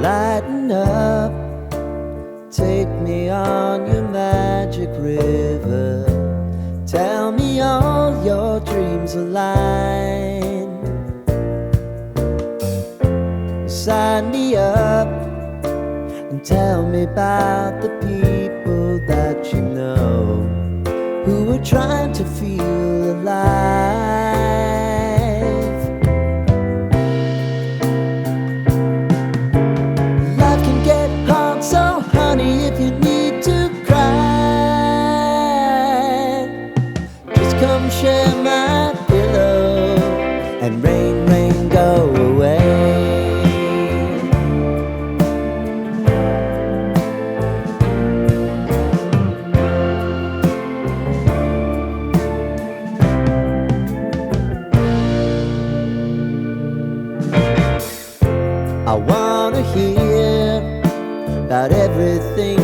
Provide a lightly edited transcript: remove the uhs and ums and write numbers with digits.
Lighten up, take me on your magic river. Tell me all your dreams align. Sign me up and tell me about the people that you know who are trying to feel alive. Life can get hard, so honey, if you need to cry, just come share my pillow and rain, rain, go away. I wanna hear about everything